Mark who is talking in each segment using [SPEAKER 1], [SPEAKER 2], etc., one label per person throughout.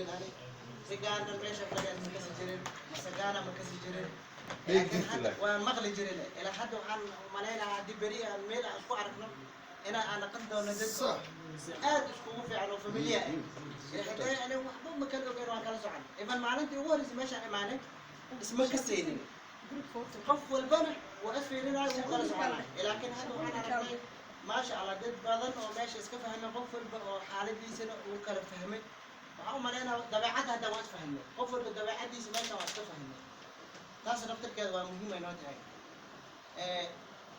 [SPEAKER 1] jirin ani sigaarna meesha fadhiyaan ma kasi jirin masagaana ma kasi jirin laakiin hadda waan maqli jirin ilaa hadda waxaan malaynayaa haddii beri aan meel aan ku aragno inaan aan aqan doono dad aad iskugu fiican oo familia ah haddii ani waxba ma kala ogeyn waan kala socon iban maalintii ugu horreysay meeshaan imaanay isma kasaynin qof walbana waa isfiirinayo wuu kala soconayo laakiin hadda waxaan aragnay maasha allah dad badan oo meesha iska fahmay qof walba oo xaaladiisana uu kala fahmay waxaan u maleynayaa dabeecadda hadda waa isfahmay qof walba dabeecaddiisa meesha waa iska fahmay taas naftarkeeda waa muhiim ay noo tahay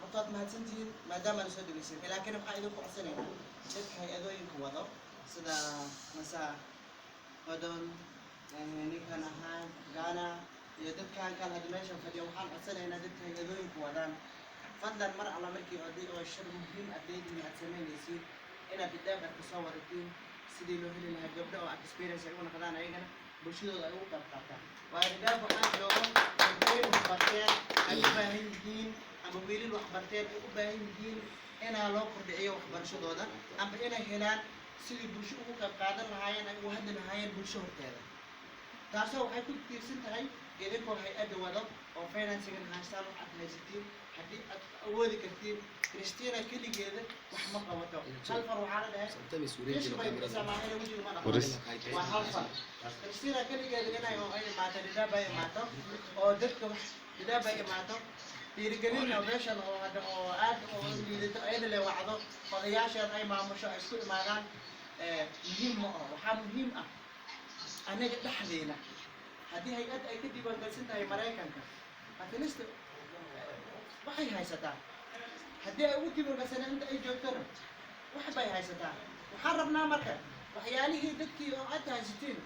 [SPEAKER 1] hortaad mahadsantihiin maadaama aan soo dhegeysan laakiin waxaan idinku codsanaynaa dadka hay-adooyinka wado sida masa wadon ninkan ahaan gaana iyo dadkan kale hadda meesha fadhiya waxaan codsanaynaa dadka hay-adooyinka wadaan fadlan mar alla markii haddii oo shir muhiim adeegin aad samaynaysiin inaad bidaabar ka soo wadatiin sidii loo heli lahaa gabdho oo experience ay u noqdaan ayagana bulshadooda ay ugu qayb qaataan waa ridaab waxaan joogo gabdhooyin waxbarteen ay u baahan yihiin ama wiilal waxbarteen ay u baahan yihiin inaa loo kordhiciyo waxbarashadooda amba inay helaan sidii bulsho ugu qayb qaadan lahaayeen ay u hadli lahaayeen bulsho horteeda taasoo waxay ku tiirsan tahay idinkoo hay-adda wado oo financigan haystaan waxaad haysatiin haddii aad awoodi kartiin Christina keligeeda wax ma qabato hal far waxaa la dhahay waa hal far Christina keligeeda inay oo ay imaato ridaaba ay imaato oo dadka wax ridaaba ay imaato dhiirigelin meeshan oo hadda oo aad oo liidato ayna le wacdo odayaashan ay maamusho ay isku imaadaan muhiim ma aha waxaa muhiim ah anaga dhexdeena haddii hay-ad ay ka diiwaangalsan tahay maraykanka atlist waxay haysataa haddii ay ugu diiwaangalsaneen inta ay joogtona wax bay haysataa waxaan rabnaa marka waxyaalihii dadkii oo aad haysatiin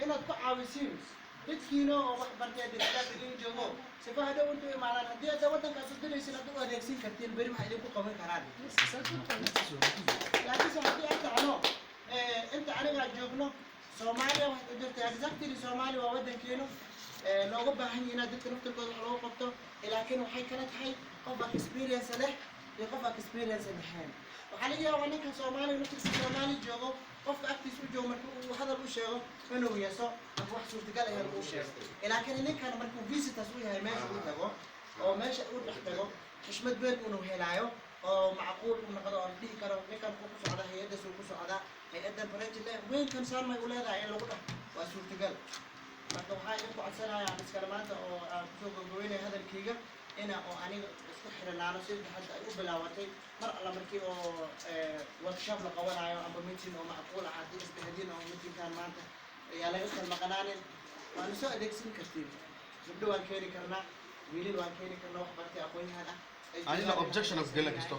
[SPEAKER 1] inaad ku caawisiin dadkiina oo wax bartay dadkii joogo sifa hadda intu imaadaan haddii aad waddanka aad diraysin aad u adeegsan kartiin beri waxay idinku qaban karaan laakiin haddii aad tacno inta aniga joogno Soomaaliya waxay u jirtay exactly Soomaaliya waa waddankeenu looga baahan yahay in dadka naftirkooda wax loogu qabto laakiin waxay kala tahay qof experience leh iyo qof experience lahayn waxaa laga yaabaa ninka Soomaaliya naftirkiisa Soomaali joogo qofka agtiisa u joogo markuu uu hadal u sheego inuu yeeso ama wax suurtagal ah inuu sheego laakiin ninkan markuu visitors u yahay meesha uu tago oo meesha uu dhex tago xishmad weyn uu helaayo oo macquul uu noqdo oo dhigi karo ninkan ku socda hay'adda soo ku socda hay'adda barajada weyn kan saarmay u leedahay in lagu dhax waa suurtagal marka waxaa idinku codsanayaa iskala maanta oo aan kusoo gabagabeynay hadalkayga ina oo aniga isku xiranaano sida hadda ay u bilaawatay mar alla markii oo workshop la qabanayo amba meeting oo macquul ah haddii isbahadin oo meetingkan maanta ayaa laga kala maqanaanin waan soo adeegsan kartiin gabdho waan keeni karnaa wiilal waan keeni karnaa wax bartay aqoon-yahan ah
[SPEAKER 2] أنا objection of gala kisto.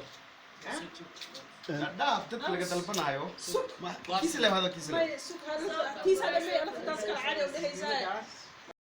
[SPEAKER 2] لا أفتح لك تلفنايو. كيس اللي هذا كيس اللي.
[SPEAKER 3] كيس هذا اللي أنا في الناس كان عادي وده يساعد.